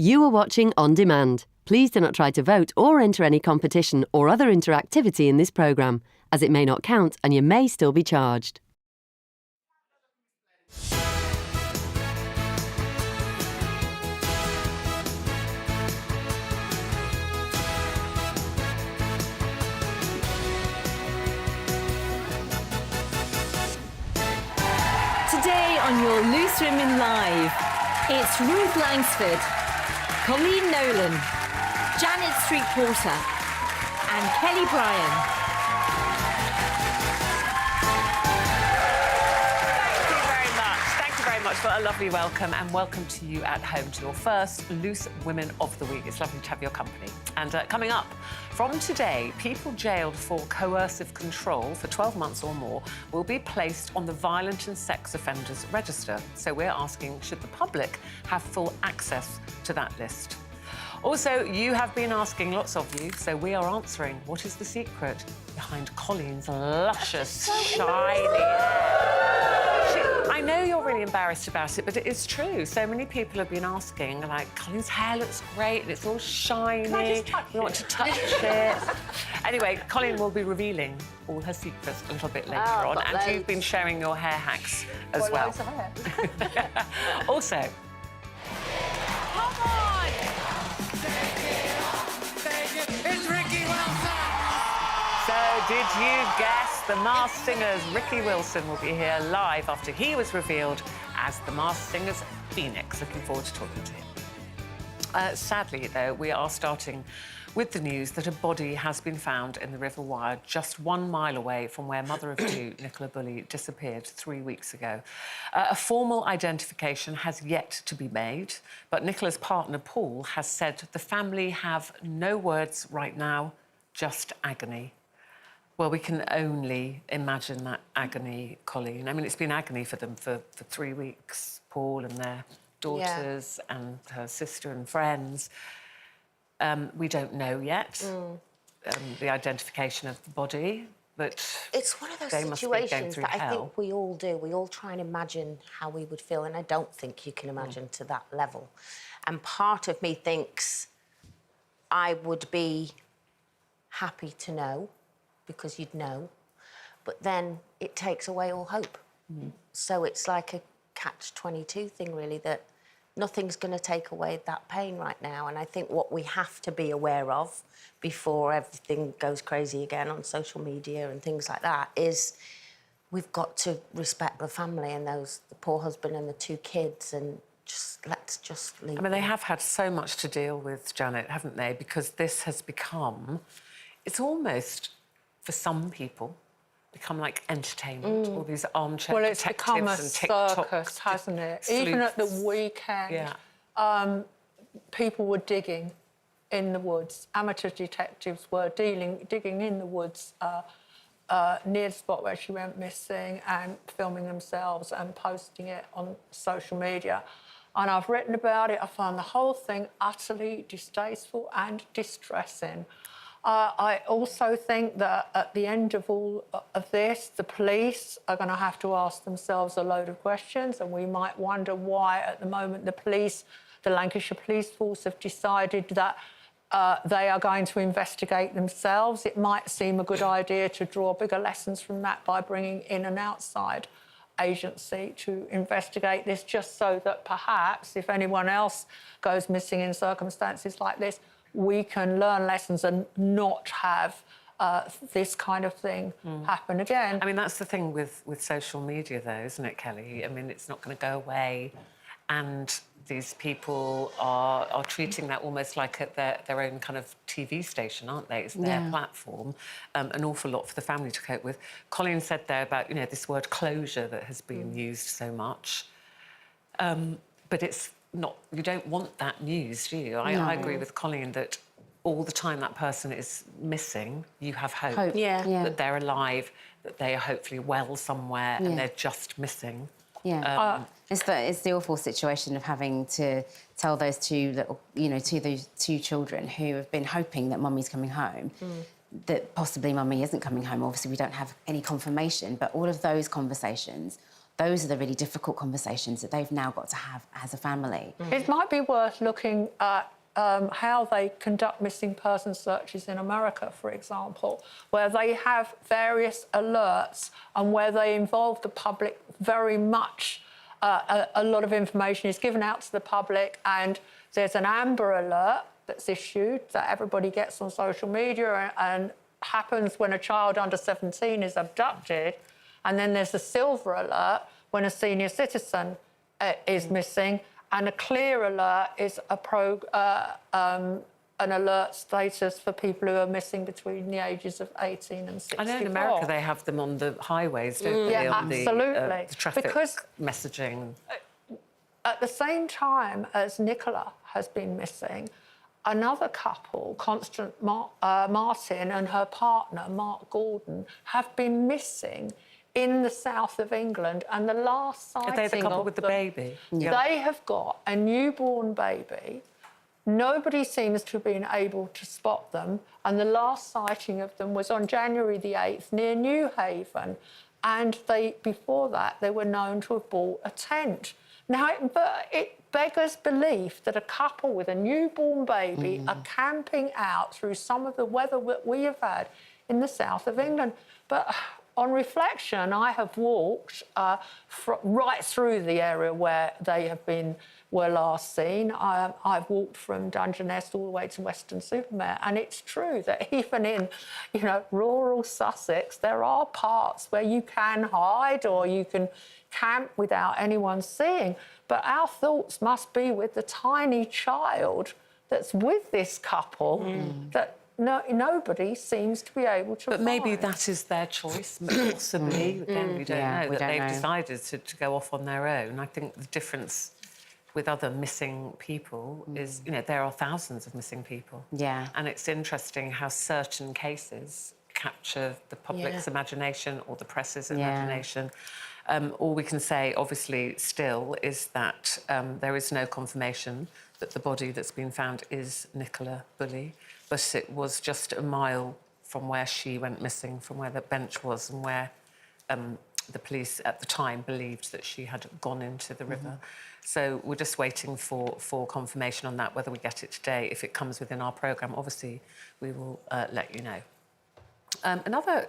You are watching On Demand. Please do not try to vote or enter any competition or other interactivity in this programme, as it may not count and you may still be charged. Today on Your Loose Women Live, it's Ruth Langsford, Colleen Nolan, Janet Street Porter, and Kelly Bryan. Thank you very much for a lovely welcome, and welcome to you at home to your first Loose Women of the Week. It's lovely to have your company. And coming up, from today, people jailed for coercive control for 12 months or more will be placed on the Violent and Sex Offenders Register. So we're asking, should the public have full access to that list? Also, you have been asking, lots of you, so we are answering, what is the secret behind Colleen's luscious, shiny hair? I know you're really embarrassed about it, but it is true. So many people have been asking, like, Colleen's hair looks great and it's all shiny. Can I just touch it? We want to touch it. Anyway, Colleen will be revealing all her secrets a little bit later on, and loads. You've been sharing your hair hacks as well. Loads of hair. Also, Come on! It's Ricky Wilson! so did you guess? The Masked Singer's Ricky Wilson will be here live after he was revealed as the Masked Singer's Phoenix. Looking forward to talking to him. Sadly, though, we are starting with the news that a body has been found in the River Wyre just 1 mile away from where mother of two, Nicola Bulley, disappeared 3 weeks ago. A formal identification has yet to be made, but Nicola's partner, Paul, has said the family have no words right now, just agony. Well, we can only imagine that agony, Colleen. I mean, it's been agony for them for 3 weeks, Paul and their daughters and her sister and friends. We don't know yet the identification of the body, but it's one of those they must be going situations through that I hell. think we all do. We all try and imagine how we would feel, and I don't think you can imagine to that level. And part of me thinks I would be happy to know, because you'd know, but then it takes away all hope. So it's like a catch-22 thing, really, that nothing's going to take away that pain right now. And I think what we have to be aware of before everything goes crazy again on social media and things like that is we've got to respect the family and the poor husband and the 2 kids, and let's just leave. I mean, they have had so much to deal with, Janet, haven't they? Because this has become, it's almost, for some people, become like entertainment. All these armchair Well, it's detectives become a and TikTok circus, hasn't it? sleuths. Even at the weekend, people were digging in the woods. Amateur detectives were digging in the woods near the spot where she went missing and filming themselves and posting it on social media. And I've written about it. I found the whole thing utterly distasteful and distressing. I also think that at the end of all of this, the police are going to have to ask themselves a load of questions, and we might wonder why, at the moment, the Lancashire Police Force have decided that they are going to investigate themselves. It might seem a good idea to draw bigger lessons from that by bringing in an outside agency to investigate this, just so that perhaps if anyone else goes missing in circumstances like this, we can learn lessons and not have this kind of thing happen again. I mean, that's the thing with social media, though, isn't it, Kelly? I mean, it's not going to go away, and these people are treating that almost like their own kind of TV station, aren't they? It's their platform, an awful lot for the family to cope with. Colleen said there about, you know, this word closure that has been used so much, but it's not, you don't want that news, do you? I agree with Colleen that all the time that person is missing, you have hope. That they're alive, that they are hopefully well somewhere, and they're just missing. It's the awful situation of having to tell those those two children who have been hoping that mummy's coming home, that possibly mummy isn't coming home. Obviously, we don't have any confirmation, but all of those conversations, those are the really difficult conversations that they've now got to have as a family. It might be worth looking at how they conduct missing person searches in America, for example, where they have various alerts and where they involve the public very much. A lot of information is given out to the public, and there's an Amber Alert that's issued that everybody gets on social media and happens when a child under 17 is abducted. And then there's a Silver Alert when a senior citizen is missing, and a Clear Alert is an alert status for people who are missing between the ages of 18 and 64. I know in America they have them on the highways, don't they? Yeah, on absolutely. The traffic because messaging. At the same time as Nicola has been missing, another couple, Constance Martin and her partner, Mark Gordon, have been missing in the south of England, and the last sighting Are they the couple of with the them, baby? They have got a newborn baby. Nobody seems to have been able to spot them, and the last sighting of them was on January the 8th near Newhaven, and before that they were known to have bought a tent. Now, it beggars belief that a couple with a newborn baby are camping out through some of the weather that we have had in the south of England. But on reflection, I have walked right through the area where they were last seen. I've walked from Dungeness all the way to Weston-super-Mare, and it's true that even in, rural Sussex, there are parts where you can hide or you can camp without anyone seeing. But our thoughts must be with the tiny child that's with this couple that nobody seems to be able to But maybe find. that is their choice, possibly. Again, we don't know we that don't they've know. decided to go off on their own. I think the difference with other missing people is, there are thousands of missing people. Yeah. And it's interesting how certain cases capture the public's imagination or the press's imagination. All we can say, obviously, still, is that there is no confirmation that the body that's been found is Nicola Bulley, but it was just a mile from where she went missing, from where the bench was, and where the police at the time believed that she had gone into the river. So we're just waiting for confirmation on that, whether we get it today. If it comes within our programme, obviously, we will let you know. Another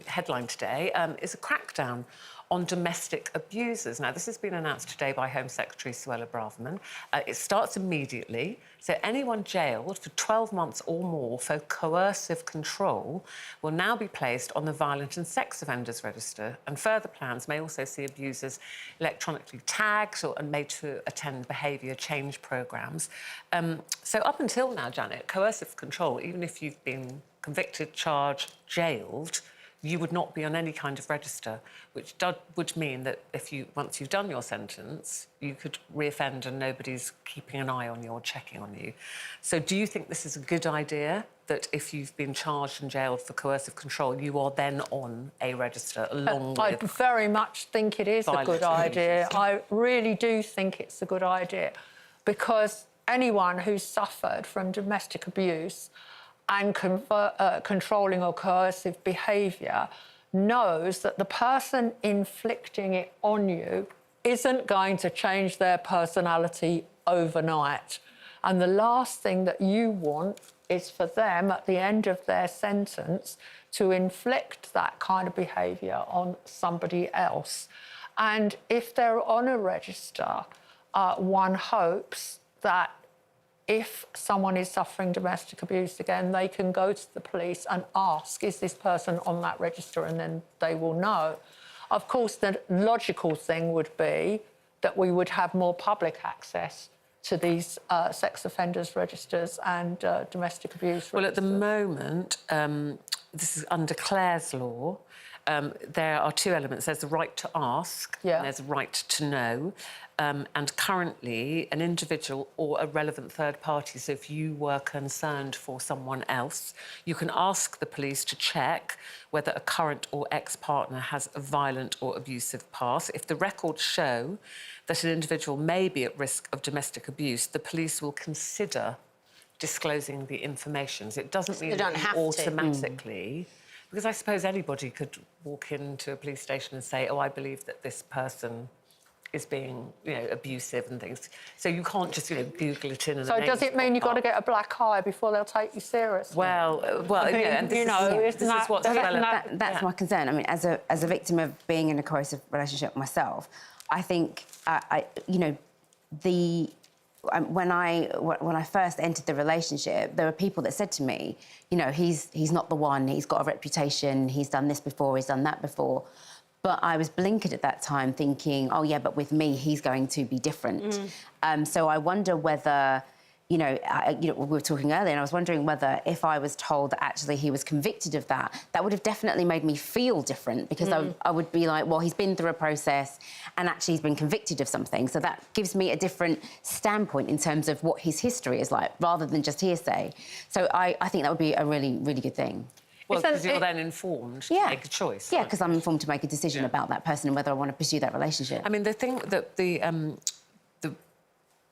headline today is a crackdown on domestic abusers. Now, this has been announced today by Home Secretary Suella Braverman. It starts immediately. So anyone jailed for 12 months or more for coercive control will now be placed on the Violent and Sex Offenders Register. And further plans may also see abusers electronically tagged and made to attend behaviour change programmes. So up until now, Janet, coercive control, even if you've been convicted, charged, jailed, you would not be on any kind of register, which would mean that once you've done your sentence, you could reoffend and nobody's keeping an eye on you or checking on you. So do you think this is a good idea, that if you've been charged and jailed for coercive control, you are then on a register along with... I very much think it is a good idea. I really do think it's a good idea, because anyone who's suffered from domestic abuse and controlling or coercive behaviour knows that the person inflicting it on you isn't going to change their personality overnight. And the last thing that you want is for them, at the end of their sentence, to inflict that kind of behaviour on somebody else. And if they're on a register, one hopes that if someone is suffering domestic abuse again, they can go to the police and ask, is this person on that register? And then they will know. Of course, the logical thing would be that we would have more public access to these sex offenders registers and domestic abuse registers. Well, at the moment, this is under Clare's law. There are two elements. There's the right to ask, and there's a right to know. And currently, an individual or a relevant third party, so if you were concerned for someone else, you can ask the police to check whether a current or ex-partner has a violent or abusive past. If the records show that an individual may be at risk of domestic abuse, the police will consider disclosing the information. So it doesn't mean that you automatically Because I suppose anybody could walk into a police station and say, oh, I believe that this person is being, abusive and things. So you can't just, Google it in and... So does it mean you've got to get a black eye before they'll take you seriously? Well, and this is what's developed. That's my concern. I mean, as a victim of being in a coercive relationship myself, I think, when I first entered the relationship, there were people that said to me, he's not the one, he's got a reputation, he's done this before, he's done that before. But I was blinkered at that time thinking, oh, yeah, but with me, he's going to be different. So I wonder whether, we were talking earlier, and I was wondering whether if I was told that actually he was convicted of that, that would have definitely made me feel different, because I would be like, well, he's been through a process and actually he's been convicted of something. So that gives me a different standpoint in terms of what his history is like, rather than just hearsay. So I think that would be a really, really good thing. Well, because you're then informed to make a choice. Yeah, because I'm informed to make a decision about that person and whether I want to pursue that relationship. I mean, the thing that the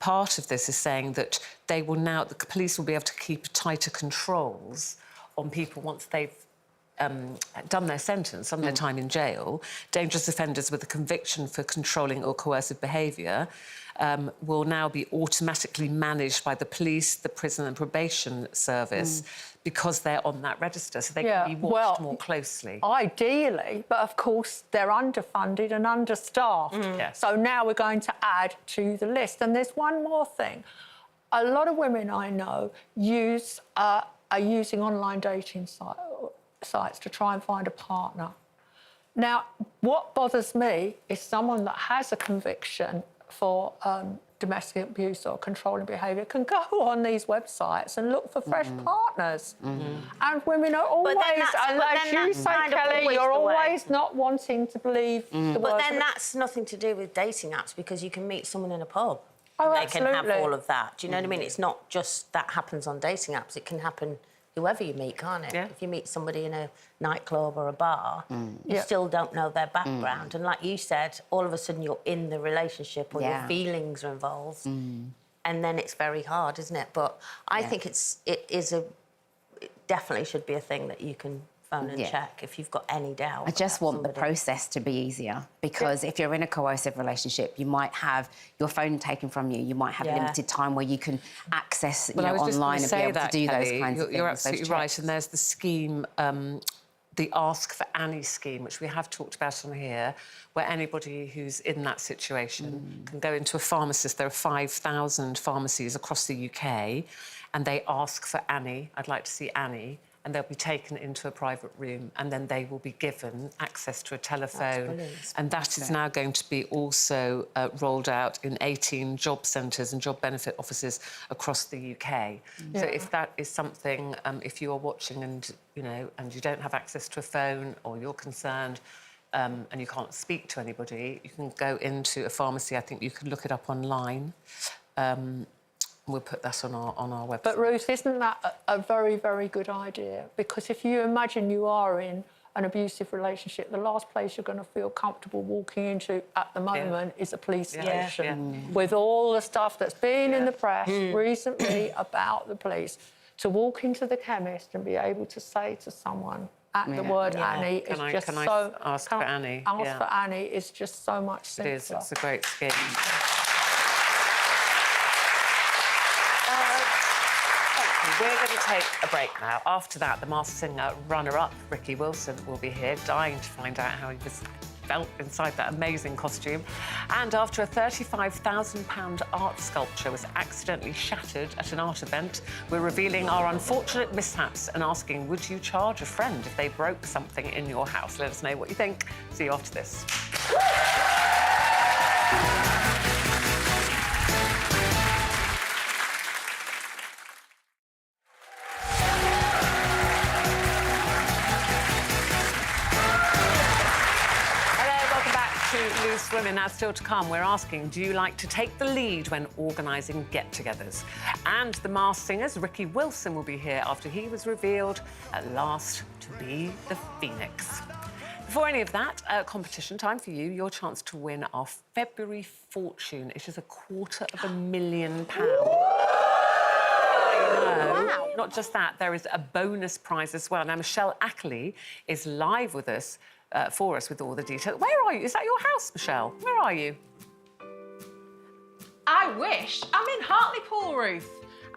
part of this is saying that the police will be able to keep tighter controls on people once they've done their sentence, done their time in jail. Dangerous offenders with a conviction for controlling or coercive behaviour will now be automatically managed by the police, the prison and probation service, because they're on that register, so they can be watched more closely. Ideally, but of course they're underfunded and understaffed. Yes. So now we're going to add to the list. And there's one more thing. A lot of women I know are using online dating sites to try and find a partner. Now, what bothers me is someone that has a conviction for domestic abuse or controlling behaviour can go on these websites and look for fresh partners. And women are always, as you say, Kelly, you're always not wanting to believe the word. But then that's nothing to do with dating apps, because you can meet someone in a pub. Oh, they absolutely. can have all of that. Do you know what I mean? It's not just that happens on dating apps. It can happen whoever you meet, can't it? Yeah. If you meet somebody in a nightclub or a bar, you still don't know their background. And like you said, all of a sudden you're in the relationship or your feelings are involved. And then it's very hard, isn't it? But I think it definitely should be a thing that you can phone and check if you've got any doubt. I just want the process to be easier, because if you're in a coercive relationship, you might have your phone taken from you, you might have limited time where you can access online and be able to do those kinds of things. You're absolutely right, and there's the scheme, the Ask for Annie scheme, which we have talked about on here, where anybody who's in that situation can go into a pharmacist. There are 5,000 pharmacies across the UK, and they ask for Annie. I'd like to see Annie. And they'll be taken into a private room, and then they will be given access to a telephone. And that is now going to be also rolled out in 18 job centres and job benefit offices across the UK. So if that is something, if you are watching and you don't have access to a phone, or you're concerned and you can't speak to anybody, you can go into a pharmacy. I think you can look it up online. We'll put that on our website. But Ruth, isn't that a very, very good idea? Because if you imagine you are in an abusive relationship, the last place you're going to feel comfortable walking into at the moment is a police station. With all the stuff that's been in the press recently about the police. To walk into the chemist and be able to say to someone at the word Annie is just so... Can I ask for Annie? Ask for Annie is just so much simpler. It is. It's a great scheme. We're going to take a break now. After that, the Masked Singer runner-up, Ricky Wilson, will be here, dying to find out how he felt inside that amazing costume. And after a £35,000 art sculpture was accidentally shattered at an art event, we're revealing our unfortunate mishaps and asking, would you charge a friend if they broke something in your house? Let us know what you think. See you after this. Loose Women. Now, still to come, we're asking, do you like to take the lead when organising get-togethers? And the Masked Singer's Ricky Wilson will be here after he was revealed at last to be the Phoenix. Before any of that, competition time for you, your chance to win our February fortune. It is £250,000. know, not just that, there is a bonus prize as well. Now, Michelle Ackley is live with us, for us with all the details. Where are you? Is that your house, Michelle? Where are you? I wish. I'm in Hartlepool, Ruth.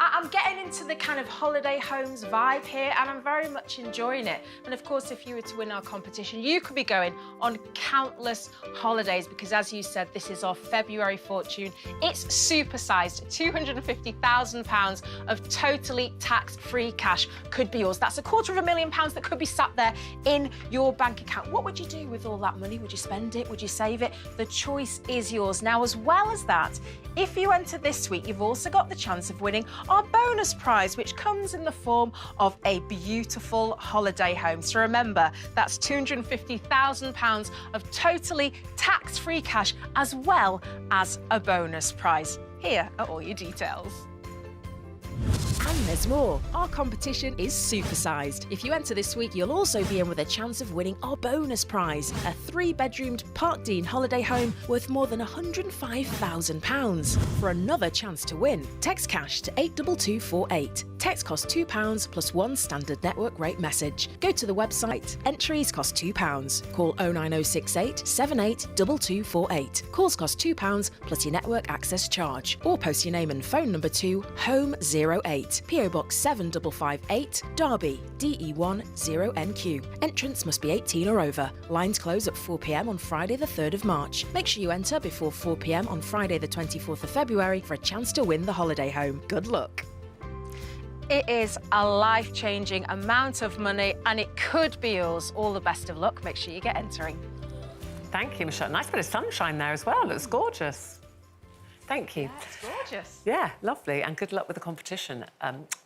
I'm getting into the kind of holiday homes vibe here, and I'm very much enjoying it. And of course, if you were to win our competition, you could be going on countless holidays because, as you said, this is our February fortune. It's supersized. £250,000 of totally tax-free cash could be yours. That's £250,000 that could be sat there in your bank account. What would you do with all that money? Would you spend it? Would you save it? The choice is yours. Now, as well as that, if you enter this week, you've also got the chance of winning our bonus prize, which comes in the form of a beautiful holiday home. So remember, that's £250,000 of totally tax-free cash, as well as a bonus prize. Here are all your details. And there's more. Our competition is supersized. If you enter this week, you'll also be in with a chance of winning our bonus prize, a 3-bedroomed Park Dean holiday home worth more than £105,000. For another chance to win, text cash to 82248. Text costs £2 plus 1 standard network rate message. Go to the website. Entries cost £2. Call 09068 782248. Calls cost £2 plus your network access charge. Or post your name and phone number to Home 08. PO Box 7558, Derby, DE1 0NQ. Entrance must be 18 or over. Lines close at 4 p.m. on Friday the 3rd of March. Make sure you enter before 4 p.m. on Friday the 24th of February for a chance to win the holiday home. Good luck. It is a life-changing amount of money and it could be yours. All the best of luck. Make sure you get entering. Thank you, Michelle. Nice bit of sunshine there as well. Looks gorgeous. Thank you. Yeah, it's gorgeous. Yeah, lovely, and good luck with the competition.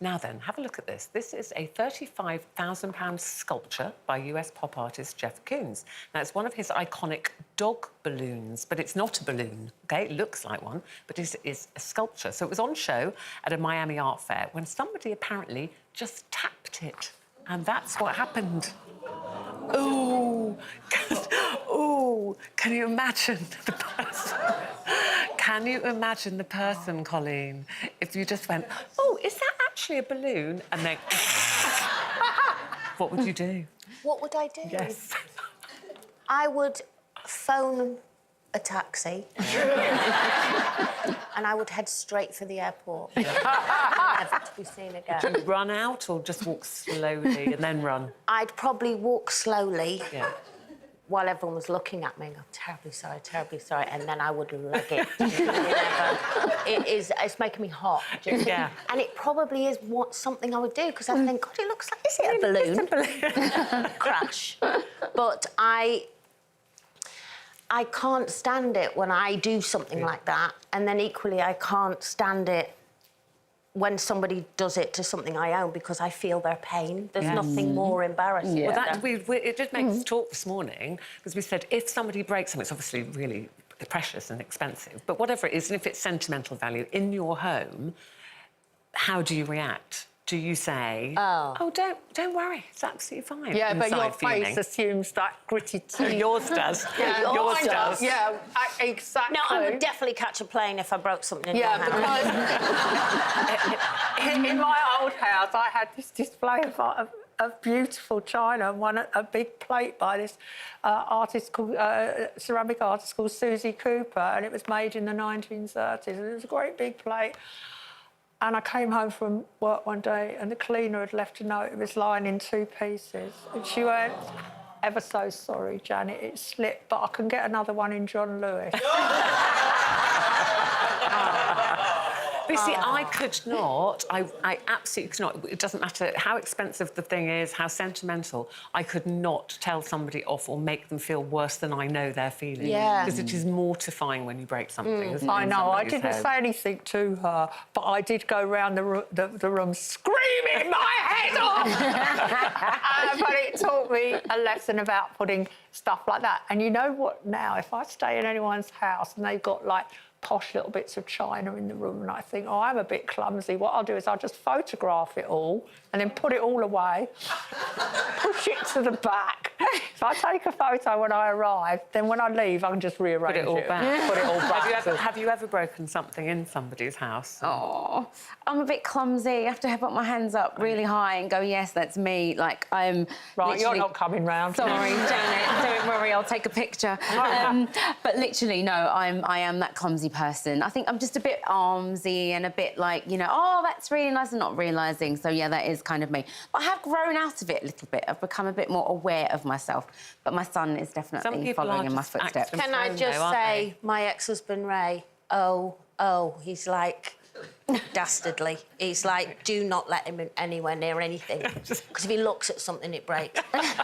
Now then, have a look at this. This is a £35,000 sculpture by US pop artist Jeff Koons. Now, it's one of his iconic dog balloons, but it's not a balloon, OK? It looks like one, but it is a sculpture. So it was on show at a Miami art fair when somebody apparently just tapped it, and that's what happened. Oh, can you imagine the person? Can you imagine the person, Colleen, if you just went, oh, is that actually a balloon? And then, what would you do? What would I do? Yes. I would phone a taxi and I would head straight for the airport. Never to be seen again. Do you run out or just walk slowly and then run? I'd probably walk slowly. Yeah. While everyone was looking at me, and I'm terribly sorry, and then I would leg it. It's making me hot. Yeah. And it probably is something I would do, because I think, God, it looks like, is it a balloon? It's a balloon. Crash. But I can't stand it when I do something like that, and then equally I can't stand it when somebody does it to something I own, because I feel their pain. There's nothing more embarrassing. Well, it did make us talk this morning, because we said if somebody breaks something, it's obviously really precious and expensive, but whatever it is, and if it's sentimental value in your home, how do you react? Do you say, oh, don't worry, it's absolutely fine? Yeah, but your fuming. face assumes that gritty teeth. Yours does. Yeah, Yours mine does. Yeah, exactly. No, I would definitely catch a plane if I broke something in Yeah, my house. because in my old house, I had this display of beautiful china and a big plate by this artist called ceramic artist called Susie Cooper, and it was made in the 1930s, and it was a great big plate. And I came home from work one day and the cleaner had left a note. It was lying in 2 pieces. And she went, ever so sorry, Janet, it slipped, but I can get another one in John Lewis. But you see, I could not, I absolutely could not. It doesn't matter how expensive the thing is, how sentimental, I could not tell somebody off or make them feel worse than I know they're feeling. Yeah. Because it is mortifying when you break something, isn't it? I in know, I somebody's didn't home. say anything to her, but I did go round the room screaming my head off. But it taught me a lesson about putting stuff like that. And you know what now? If I stay in anyone's house and they've got, like, posh little bits of china in the room, and I think, oh, I'm a bit clumsy. What I'll do is I'll just photograph it all and then put it all away, push it to the back. So I take a photo when I arrive, then when I leave, I can just rearrange Put it all back. Put it all back. Have you ever broken something in somebody's house? Oh, I'm a bit clumsy. I have to put my hands up really high and go, yes, that's me. Like, I'm Right, you're literally- not coming round. Sorry, Janet, don't worry, I'll take a picture. But literally, no, I am that clumsy person. I think I'm just a bit armsy and a bit like, you know, oh, that's really nice, and not realising. So, yeah, that is kind of me. But I have grown out of it a little bit. I've become a bit more aware of myself. But my son is definitely following in my footsteps. acting Can I phone, just though, aren't say, they? my ex-husband Ray, he's like dastardly. He's like, do not let him in anywhere near anything, because if he looks at something, it breaks.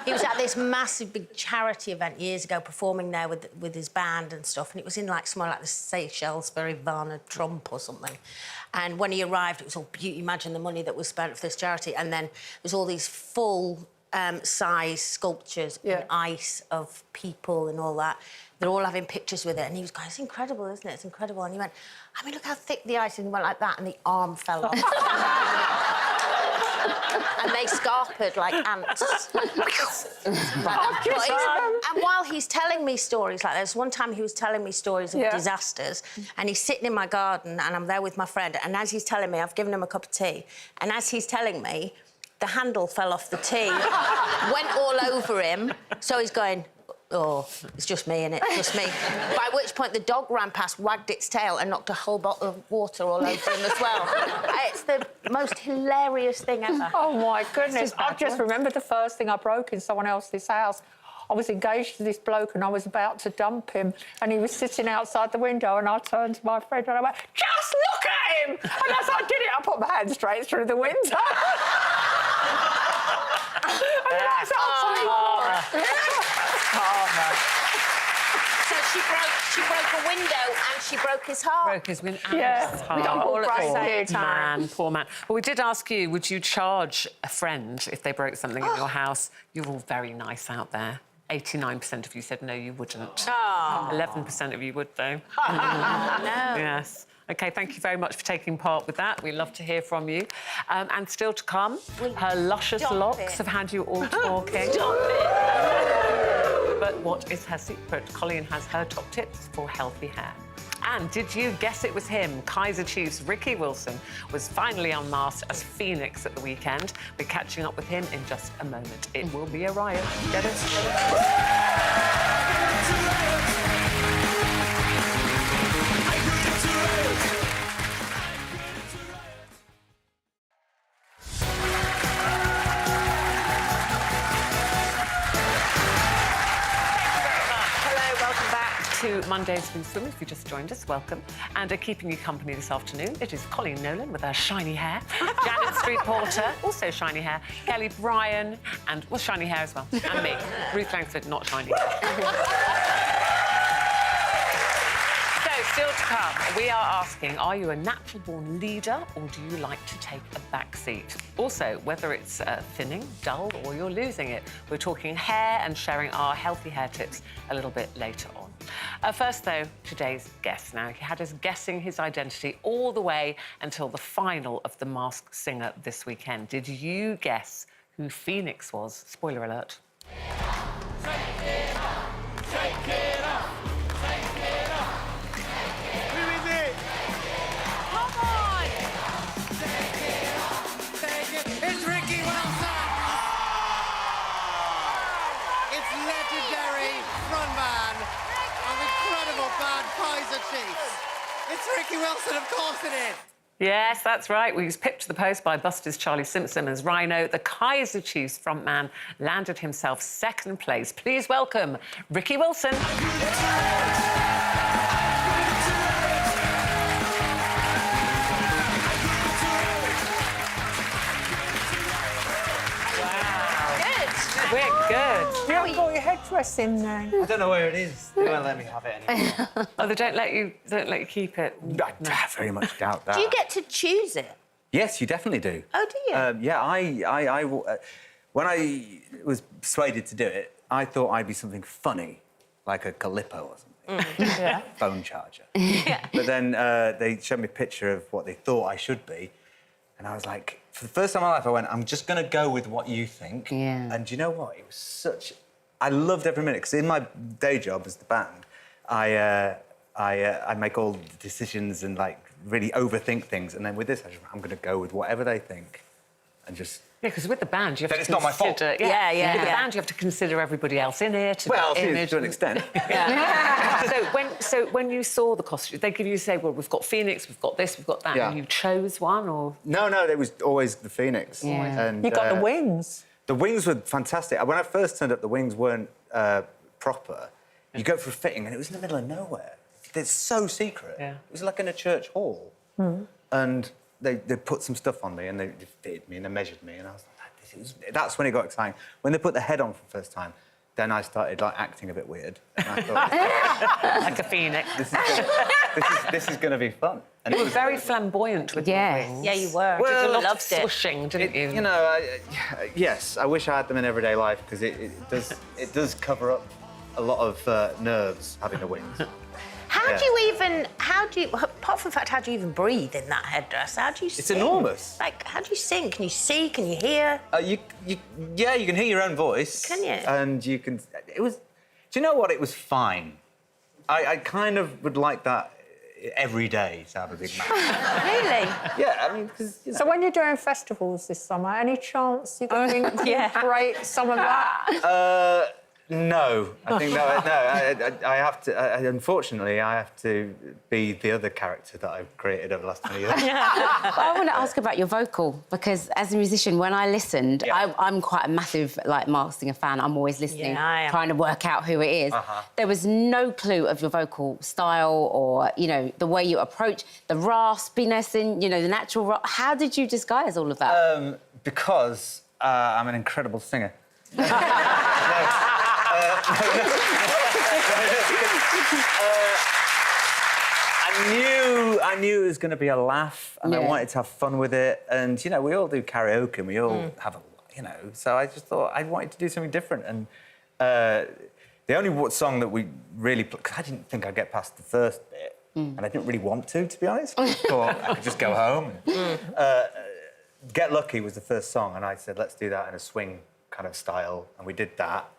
He was at this massive big charity event years ago, performing there with his band and stuff, and it was in like somewhere like the Seychelles for Ivana Trump or something. And when he arrived, it was all beauty. Imagine the money that was spent for this charity, and then there was all these full size sculptures in ice of people and all that. They're all having pictures with it, and he was going, it's incredible, isn't it? It's incredible. And he went, I mean, look how thick the ice is. And he went like that, and the arm fell off. And they scarpered like ants. And while he's telling me stories like this, one time he was telling me stories of disasters, and he's sitting in my garden, and I'm there with my friend, and as he's telling me, I've given him a cup of tea, and as he's telling me, the handle fell off the tea, went all over him, so he's going, oh, it's just me, innit? Just me. By which point the dog ran past, wagged its tail, and knocked a whole bottle of water all over him as well. It's the most hilarious thing ever. Oh, my goodness. I just remember the first thing I broke in someone else's house. I was engaged to this bloke and I was about to dump him, and he was sitting outside the window, and I turned to my friend and I went, just look at him! And as I did it, I put my hand straight through the window. And then I started So she broke a window and she broke his heart. Broke his window. Yeah, we got all at the same time. Man, poor man. Well, we did ask you, would you charge a friend if they broke something in your house? You're all very nice out there. 89% of you said no, you wouldn't. 11% of you would, though. No. Yes. OK, thank you very much for taking part with that. We love to hear from you. And still to come, her luscious locks have had you all talking. Stop it! But what is her secret? Colleen has her top tips for healthy hair. And did you guess it was him? Kaiser Chiefs' Ricky Wilson was finally unmasked as Phoenix at the weekend. We're catching up with him in just a moment. It will be a riot. Get it? To Monday's Spin Swim. If you just joined us, welcome. And keeping you company this afternoon, it is Colleen Nolan with her shiny hair, Janet Street Porter, also shiny hair, Kelly Bryan, and, well, shiny hair as well, and me, Ruth Langsford, not shiny hair. So, still to come, we are asking, are you a natural-born leader or do you like to take a back seat? Also, whether it's thinning, dull, or you're losing it. We're talking hair and sharing our healthy hair tips a little bit later on. First, though, today's guest. Now, he had us guessing his identity all the way until the final of The Masked Singer this weekend. Did you guess who Phoenix was? Spoiler alert. Take it off! Take it off! Take it off! Who is it? Come on! Take it off! Take it! It's Ricky Wilson! It's legendary frontman of incredible band Kaiser Chiefs. It's Ricky Wilson, of course it is. Yes, that's right. We was pipped to the post by Buster's Charlie Simpson as Rhino. The Kaiser Chiefs frontman landed himself second place. Please welcome Ricky Wilson. We're good. You haven't got your headdress in there. I don't know where it is. They won't let me have it anymore. Oh, they don't let you keep it. I very much doubt that. Do you get to choose it? Yes, you definitely do. Oh, do you? Yeah, when I was persuaded to do it, I thought I'd be something funny. like a Calippo or something. Phone charger. But then they showed me a picture of what they thought I should be. And I was like, for the first time in my life, I went, I'm just going to go with what you think. Yeah. And do you know what? It was such... I loved every minute, because in my day job as the band, I make all the decisions and, like, really overthink things. And then with this, I'm going to go with whatever they think and just... Yeah, because with the band, you have Then to it's not my fault. consider... Yeah. With the band, you have to consider everybody else in it. Well, the image. to an extent. So when you saw the costumes, they give you, say, well, we've got Phoenix, we've got this, we've got that, Yeah. and you chose one, or...? No, it was always the Phoenix. Yeah. And, You got the wings. The wings were fantastic. When I first turned up, the wings weren't proper. You go for a fitting, and it was in the middle of nowhere. It's so secret. Yeah. It was like in a church hall. And they put some stuff on me, and they fitted me, and they measured me, and I was like, that's when it got exciting. When they put the head on for the first time, then I started, like, acting a bit weird. And I thought, Like a phoenix. this is going to be fun. And You were very flamboyant with Yeah. your wings. Yeah, you were. Well, Did a lot loved of it. swooshing, didn't you? You know, yes, I wish I had them in everyday life, because it does cover up a lot of nerves, having the wings. How do you, apart from the fact, how do you even breathe in that headdress? How do you It's sing? enormous. Like, how do you sing? Can you see? Can you hear? You can hear your own voice. Can you? And you can... It was... Do you know what? It was fine. I kind of would like that every day to have a big man. Really? Yeah, I mean, because, you know... So when you're doing festivals this summer, any chance you can incorporate some of that? No, I think I have to. Unfortunately, I have to be the other character that I've created over the last 20 years. But I want to ask about your vocal, because as a musician, when I listened, Yeah. I'm quite a massive, like, Masked Singer fan. I'm always listening, Yeah, I am. trying to work out who it is. There was no clue of your vocal style or, you know, the way you approach the raspiness and, you know, the natural... How did you disguise all of that? Because I'm an incredible singer. I knew it was going to be a laugh, and I wanted to have fun with it. And, you know, we all do karaoke, and we all have a, you know. So I just thought I wanted to do something different. And the only song that we really, because I didn't think I'd get past the first bit, and I didn't really want to be honest. I thought I could just go home. Get Lucky was the first song, and I said, let's do that in a swing kind of style, and we did that.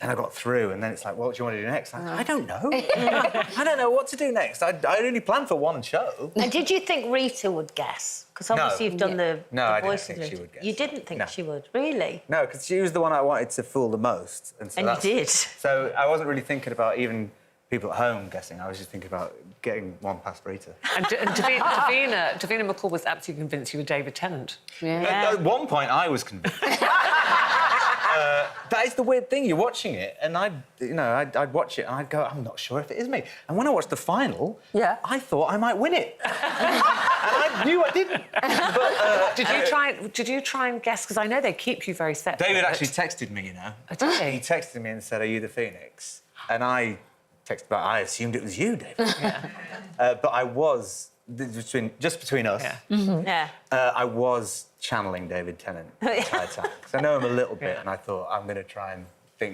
Then I got through, and then it's like, what do you want to do next? I don't know. I don't know what to do next. I only planned for one show. And did you think Rita would guess? Because obviously you've done the I didn't voice. think she would guess. You didn't think No. she would, really? No, because she was the one I wanted to fool the most. And And you did. So I wasn't really thinking about even people at home guessing. I was just thinking about getting one past Rita. And Davina McCall was absolutely convinced you were David Tennant. At one point, I was convinced. That is the weird thing. You're watching it, and I'd watch it, and I'd go, I'm not sure if it is me. And when I watched the final, I thought I might win it, and I knew I didn't. But, Did you try and guess? Because I know they keep you very separate. David actually texted me, you know. Oh, did he? He texted me and said, "Are you the Phoenix?" And I texted back, "I assumed it was you, David." But I was just between us. Yeah. I was channeling David Tennant the entire time. 'Cause I know him a little bit, and I thought I'm going to try and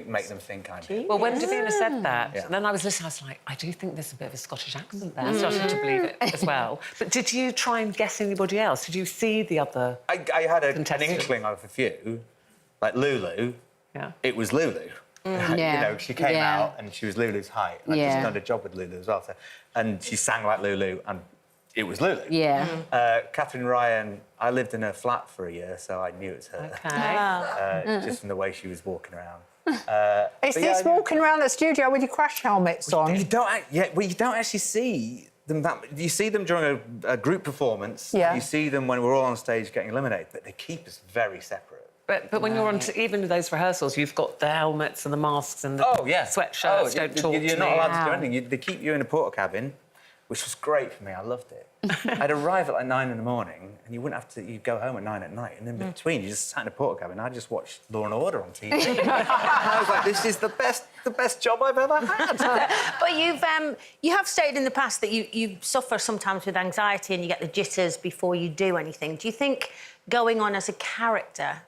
make them think I'm him. Well, when Davina said that, then I was listening, I was like, I do think there's a bit of a Scottish accent there. I started to believe it as well. But did you try and guess anybody else? Did you see the other I had an contestants? inkling of a few, like Lulu. Yeah. It was Lulu. You know, she came out and she was Lulu's height. And I just done a job with Lulu as well. So, and she sang like Lulu, and it was Lulu. Yeah. Catherine Ryan, I lived in her flat for a year, so I knew it was her. Okay. Just from the way she was walking around. It's this walking around the studio with your crash helmets on. You don't actually see them that. You see them during a group performance. Yeah. You see them when we're all on stage getting eliminated, but they keep us very separate. But when you're on, even those rehearsals, you've got the helmets and the masks and the sweatshirts. Don't talk to me. You're not allowed to do anything. They keep you in a porta cabin, which was great for me. I loved it. I'd arrive at like 9 in the morning, and you wouldn't have to. You'd go home at 9 at night, and in between, you just sat in a porta cabin. I just watched Law and Order on TV. And I was like, this is the best job I've ever had. But you have stated in the past that you suffer sometimes with anxiety and you get the jitters before you do anything. Do you think going on as a character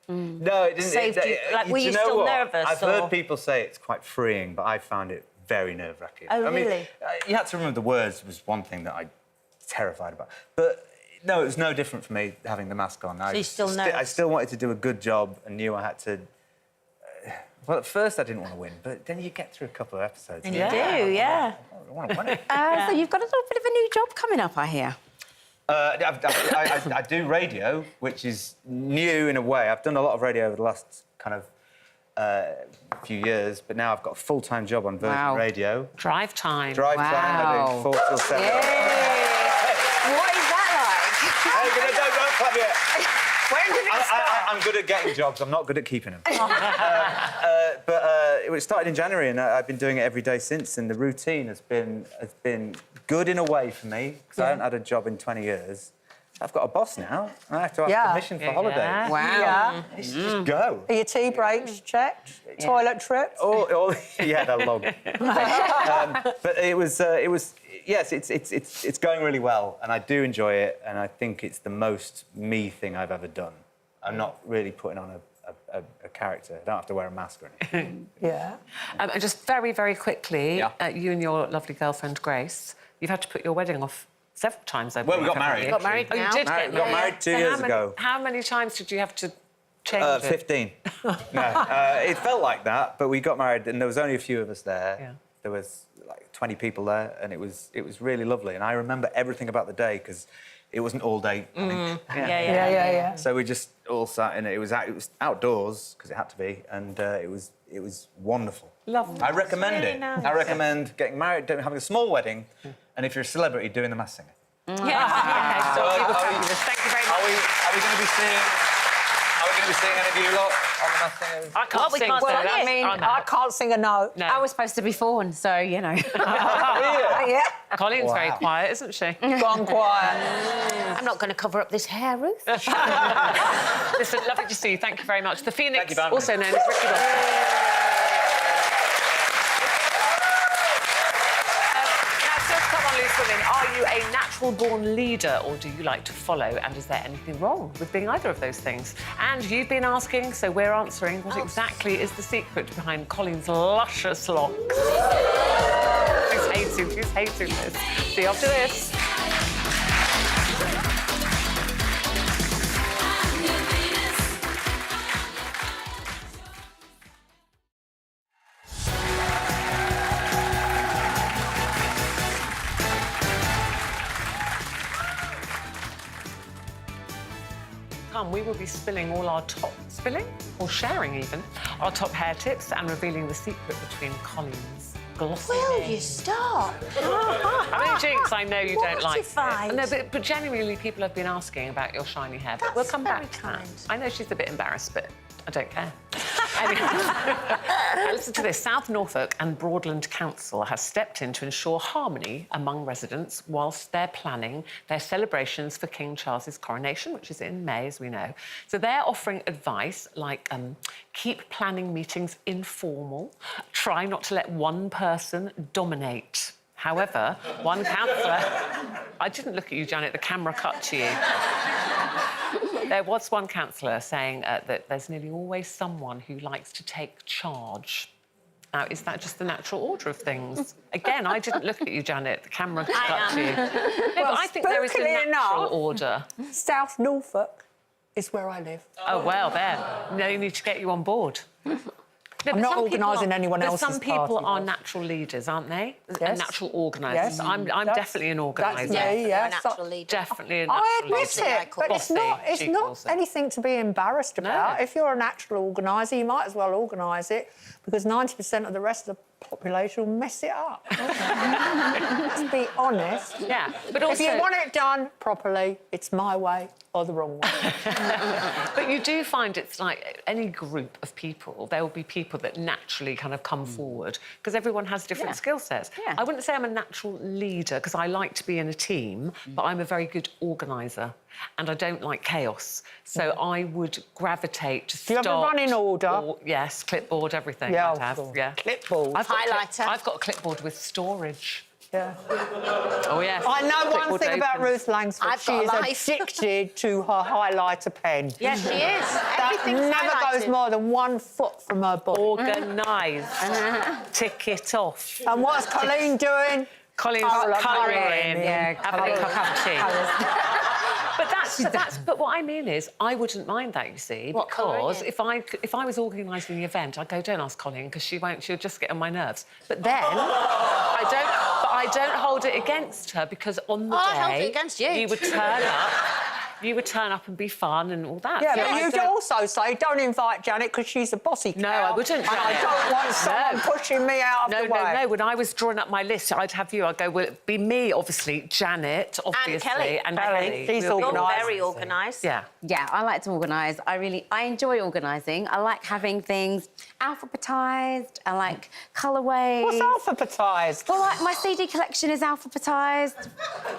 No, it didn't. Saved you- like, were do you know still what? nervous, I've or- heard people say it's quite freeing, but I found it very nerve-wracking. Oh, I mean, really? you had to remember the words was one thing that I was terrified about. But no, it was no different for me having the mask on. you're still I nervous? still wanted to do a good job and knew I had to. Well, at first I didn't want to win, but then you get through a couple of episodes. And you do, yeah. I want to win it. So you've got a little bit of a new job coming up, I hear. I do radio, which is new in a way. I've done a lot of radio over the last kind of few years, but now I've got a full-time job on Virgin Wow. Radio. Drive time. Drive time, I do 4 till 7. What is that Hey, don't clap yet. like? When did it start? I'm good at getting jobs. I'm not good at keeping them. It started in January, and I've been doing it every day since. And the routine has been good in a way for me because I haven't had a job in 20 years. I've got a boss now, and I have to ask permission for holiday. Yeah. Wow. Yeah. Just go. Are your tea breaks checked? Toilet trips? Yeah, they're long. But it was yes, it's going really well, and I do enjoy it, and I think it's the most me thing I've ever done. I'm not really putting on a character. I don't have to wear a mask or anything. Yeah. And just very, very quickly, Yeah. you and your lovely girlfriend, Grace, you've had to put your wedding off several times over Well, we the got haven't married. you? Got married Oh, you now. did Married- get got married 2 years ago. How many times did you have to change it? 15. No, it felt like that, but we got married, and there was only a few of us there. Yeah. There was like 20 people there, and it was really lovely. And I remember everything about the day because it wasn't all day. Yeah. So we just all sat in it. It was outdoors because it had to be, and it was wonderful. Lovely. I recommend really it. nice. I recommend getting married, having a small wedding, and if you're a celebrity, doing the Masked Singer. Yes, okay, so it was fabulous. Thank you very much. Are we going to be seeing? Are we going to be seeing any of you lot on the Masked Singer? I can't we sing, can't so sing. that's- I mean, oh, no. I can't sing a note. No. I was supposed to be 4, so, you know. Yeah. Colleen's very Wow. quiet, isn't she? Gone quiet. I'm not going to cover up this hair, Ruth. Listen, lovely to see you. Thank you very much. The Phoenix, Thank you for having also me. known as Ricky Wilson. Now, just come on, loose women. Are you a natural-born leader, or do you like to follow? And is there anything wrong with being either of those things? And you've been asking, so we're answering. What exactly is the secret behind Colleen's luscious locks? She's hating this. See you after this. We will be spilling all our or sharing even, our top hair tips and revealing the secret between Colleen's glossy Will hair. you stop? I mean, Jinx, I know you don't like Mortified. it. No, but genuinely, people have been asking about your shiny hair. But That's we'll come very back to kind. that. I know she's a bit embarrassed, but I don't care. Anyway, now listen to this. South Norfolk and Broadland Council has stepped in to ensure harmony among residents whilst they're planning their celebrations for King Charles's coronation, which is in May, as we know. So they're offering advice like keep planning meetings informal, try not to let one person dominate. However, one councillor... I didn't look at you, Janet. The camera cut to you. There was one councillor saying that there's nearly always someone who likes to take charge. Now, is that just the natural order of things? Again, I didn't look at you, Janet. The camera cut to you. No, but I think there is a spookily natural enough- order. South Norfolk is where I live. Oh, well, there. No, you need to get you on board. No, I'm but not some people organising are- anyone but else's some people party, are though. natural leaders, aren't they? Yes. And natural organisers. Yes. I'm That's- definitely an organiser. That's me, yeah. A natural leader. Definitely a natural I admit leader. I it, call but it's Bossy, not, she it's calls not it. anything to be embarrassed about. No. If you're a natural organiser, you might as well organise it because 90% of the rest of the population will mess it up. Let's be honest. Yeah, but If also... you want it done properly, it's my way or the wrong way. But you do find it's like any group of people, there will be people that naturally kind of come forward because everyone has different skill sets. Yeah. I wouldn't say I'm a natural leader because I like to be in a team, but I'm a very good organiser and I don't like chaos. So I would gravitate to Do you start... have a running order? Yes, clipboard, everything. Yeah, I'd have. of course. Yeah. Clipboard. I've got Highlighter. I've got a clipboard with storage. Yeah. Oh, yes. I know one Clipboard thing about opens. Ruth Langsford. I've She got is a life. addicted to her highlighter pen. Yes, she is. That Everything's never goes highlighted. more than 1 foot from her body. Organised. Tick it off. And what's Colleen doing? Colin's Colouring. colouring. Yeah, having a cup of tea. Colours. But what I mean is, I wouldn't mind that, you see, What, colouring because in? if I was organising the event, I'd go, don't ask Colin, because she'll just get on my nerves. But then I don't hold it against her, because on the I'd day hold it against you. you would turn up. You would turn up and be fun and all that. Yeah, So but I you'd don't- also say, don't invite Janet because she's a bossy cow. No, I wouldn't, And I Janet. don't want someone pushing me out of No, the way. no. When I was drawing up my list, I'd have you. I'd go, well, it'd be me, obviously, Janet, obviously, Kelly. and Kelly. Kelly. She's We'll be You're organised. very organised. Yeah. Yeah, I like to organise. I enjoy organising. I like having things alphabetised. I like colourways. What's alphabetised? Well, like, my CD collection is alphabetised.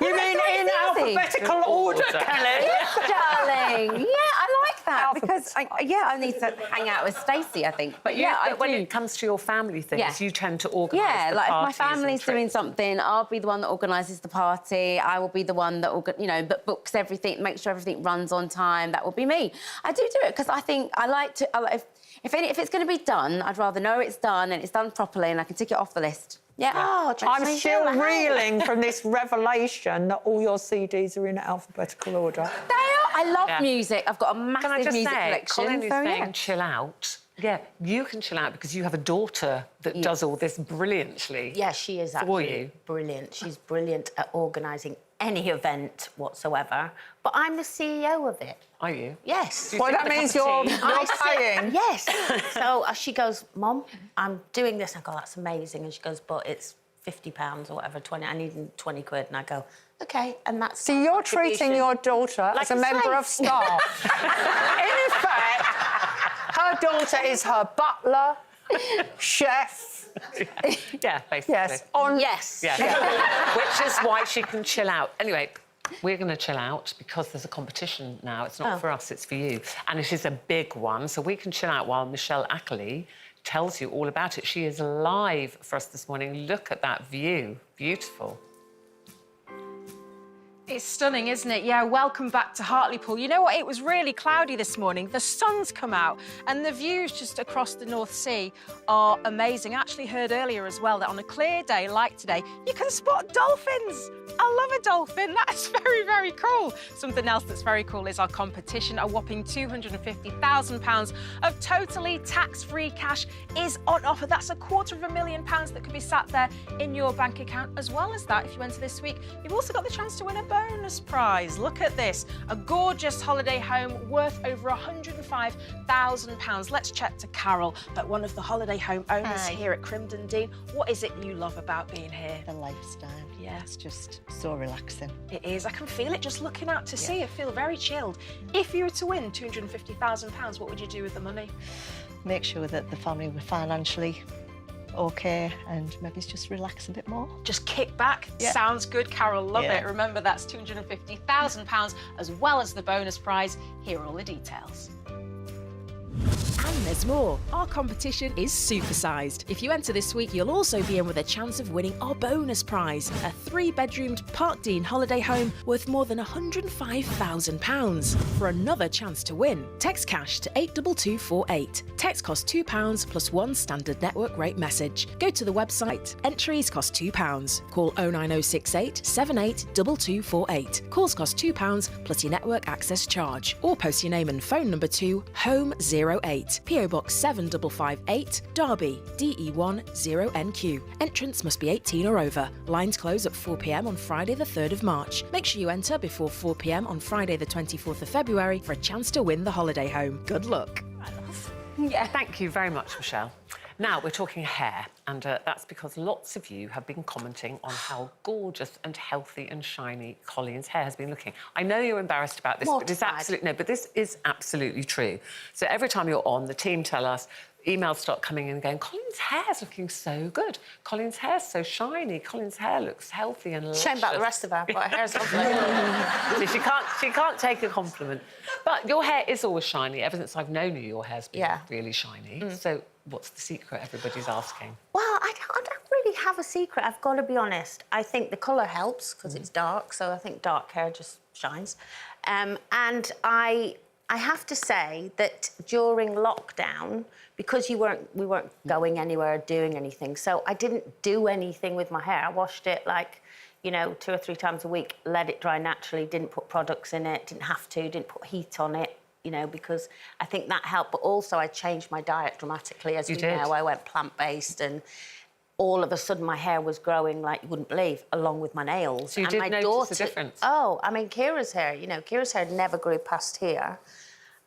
You mean in easy. alphabetical order, Kelly? Darling. Yeah, I like that because I need to hang out with Stacey, I think. But yeah, I when do. it comes to your family things, Yeah. you tend to organise. Yeah, the like if my parties and family's doing trips. something, I'll be the one that organises the party. I will be the one that that books everything, make sure everything runs on time. That will be me. I do it because I think I like to. If it's going to be done, I'd rather know it's done and it's done properly, and I can tick it off the list. Yeah. Oh, I'm Jackson, still you know. reeling from this revelation that all your CDs are in alphabetical order. They are. I love Yeah. music. I've got a massive Can I just music say, collection. Colin is so, saying yeah. chill out. Yeah, you can chill out because you have a daughter that does all this brilliantly. Yeah, she is For actually you. brilliant. She's brilliant at organising any event whatsoever. But I'm the CEO of it. Are you? Yes. Do you Well, sit that with a means cup of you're tea? paying. Yes. So she goes, Mum, I'm doing this. I go, that's amazing. And she goes, but it's £50 or whatever, 20. I need 20 quid. And I go, OK. And that's. So you're treating your daughter Like as a a member slave. of staff. In fact, her daughter is her butler, chef. Yeah, basically. Yes. On. Yes. Yeah. Which is why she can chill out. Anyway, we're going to chill out because there's a competition now. It's not for us, it's for you. And it is a big one, so we can chill out while Michelle Ackley tells you all about it. She is live for us this morning. Look at that view. Beautiful. It's stunning, isn't it? Yeah, welcome back to Hartlepool. You know what? It was really cloudy this morning. The sun's come out and the views just across the North Sea are amazing. I actually heard earlier as well that on a clear day like today, you can spot dolphins. I love a dolphin. That's very, very cool. Something else that's very cool is our competition. A whopping £250,000 of totally tax-free cash is on offer. That's £250,000 that could be sat there in your bank account. As well as that, if you enter this week, you've also got the chance to win a bonus prize. Look at this. A gorgeous holiday home worth over £105,000. Let's chat to Carol, but one of the holiday home owners here at Crimdon Dean. What is it you love about being here? The lifestyle. Yeah. It's just so relaxing. It is. I can feel it just looking out to sea. I feel very chilled. If you were to win £250,000, what would you do with the money? Make sure that the family were financially okay and maybe just relax a bit more. Just kick back. Yeah. Sounds good, Carol. Love Yeah. it. Remember, that's £250,000 as well as the bonus prize. Here are all the details. And there's more. Our competition is supersized. If you enter this week, you'll also be in with a chance of winning our bonus prize, a 3-bedroomed Park Dean holiday home worth more than £105,000. For another chance to win, text cash to 82248. Text costs £2 plus one standard network rate message. Go to the website. Entries cost £2. Call 09068 782248. Calls cost £2 plus your network access charge. Or post your name and phone number to Home08. PO Box 7558, Derby, DE1 0NQ. Entrance must be 18 or over. Lines close at 4 p.m. on Friday the 3rd of March. Make sure you enter before 4 p.m. on Friday the 24th of February for a chance to win the holiday home. Good luck. Yeah. Thank you very much, Michelle. Now, we're talking hair, and that's because lots of you have been commenting on how gorgeous and healthy and shiny Colleen's hair has been looking. I know you're embarrassed about this, but it's absolutely... No, but this is absolutely true. So every time you're on, the team tell us, emails start coming in going, Colleen's hair's looking so good. Colleen's hair's so shiny. Colleen's hair looks healthy and luscious. Shame about the rest of her, but her hair's lovely. So she can't take a compliment. But your hair is always shiny. Ever since I've known you, your hair's been really shiny. So what's the secret, everybody's asking? Well, I don't really have a secret. I've got to be honest. I think the colour helps because it's dark, so I think dark hair just shines. And I have to say that during lockdown, because we weren't going anywhere or doing anything, so I didn't do anything with my hair. I washed it like, you know, 2 or 3 times a week, let it dry naturally, didn't put products in it, didn't have to, didn't put heat on it, you know, because I think that helped. But also I changed my diet dramatically, as you know. I went plant-based, and all of a sudden my hair was growing like you wouldn't believe, along with my nails. So you did notice the difference? Oh, I mean, Kira's hair, you know, Kira's hair never grew past here.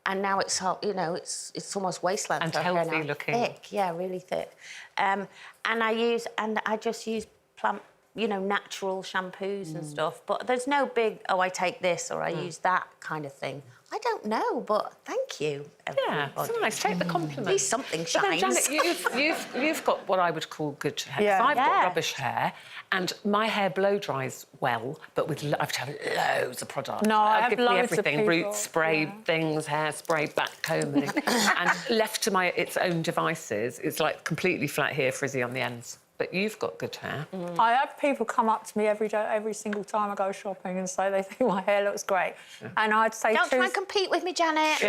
And now it's, you know, it's almost waist length. And her hair healthy now. looking. Thick, yeah, really thick. And I just use plant, you know, natural shampoos and stuff. But there's no big, oh, I take this or I use that kind of thing. I don't know, but thank you, everybody. Yeah, it's nice. Take the compliment. At least something shines. But then, Janet, you've got what I would call good hair. Yeah. I've got rubbish hair, and my hair blow dries well, but with I have to have loads of product. No, I have give me loads of everything: people. root spray, things, hairspray, back combing, and left to its own devices, it's like completely flat here, frizzy on the ends. But you've got good hair. I have people come up to me every day, every single time I go shopping, and say they think my hair looks great. And I'd say, Don't try and compete with me, Janet.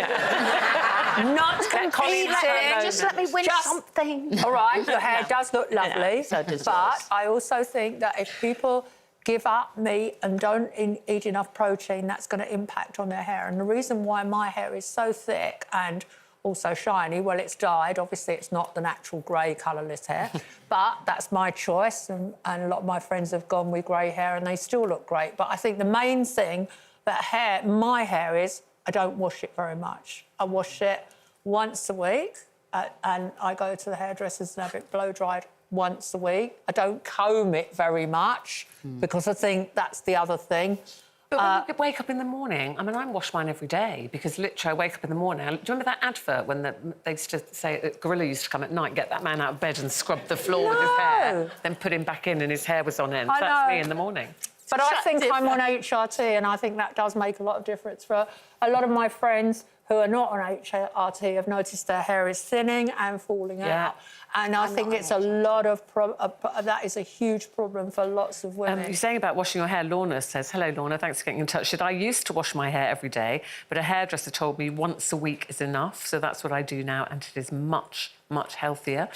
not competing. Just let me win something. All right, your hair does look lovely. Yeah, so does but yours. I also think that if people give up meat and don't eat enough protein, that's going to impact on their hair. And the reason why my hair is so thick and also shiny, well, it's dyed. Obviously, it's not the natural grey, colourless hair, but that's my choice. And a lot of my friends have gone with grey hair and they still look great. But I think the main thing that my hair is, I don't wash it very much. I wash it once a week and I go to the hairdressers and have it blow-dried once a week. I don't comb it very much because I think that's the other thing. But when you wake up in the morning, I mean, I wash mine every day because literally I wake up in the morning. Do you remember that advert when they used to say that Gorilla used to come at night, get that man out of bed and scrub the floor with his hair, then put him back in and his hair was on end? That's me in the morning. But I think I'm on HRT and I think that does make a lot of difference for a lot of my friends who are not on HRT have noticed their hair is thinning and falling out. And I think it's a lot of... that is a huge problem for lots of women. You're saying about washing your hair. Lorna says, hello, Lorna, thanks for getting in touch. I used to wash my hair every day, but a hairdresser told me once a week is enough, so that's what I do now, and it is much, much healthier.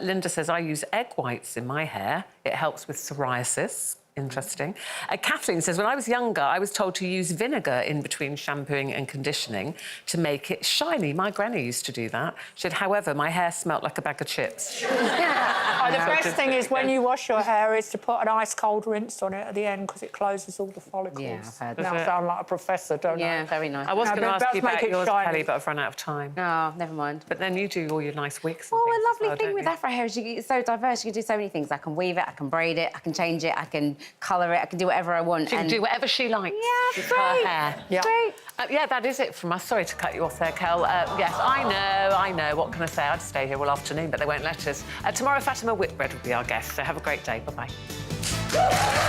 Linda says, I use egg whites in my hair. It helps with psoriasis. Interesting. Kathleen says, when I was younger, I was told to use vinegar in between shampooing and conditioning to make it shiny. My granny used to do that. She said, however, my hair smelt like a bag of chips. The best thing is when you wash your hair is to put an ice-cold rinse on it at the end because it closes all the follicles. Yeah, I've heard Now I sound like a professor, don't I? Yeah, very nice. I was going to ask you about yours, shiny. Kelly, but I've run out of time. Oh, never mind. But then you do all your nice wigs and Well, things a as lovely well, thing don't with you? Afro hair is it's so diverse. You can do so many things. I can weave it, I can braid it, I can change it, I can colour it, I can do whatever I want. She can do whatever she likes. Yeah, It's great. her hair. Yeah. Great. Yeah, that is it from us. Sorry to cut you off there, Kel. Yes, I know. What can I say? I'd stay here all afternoon, but they won't let us. Tomorrow, Fatima Whitbread will be our guest, so have a great day. Bye-bye.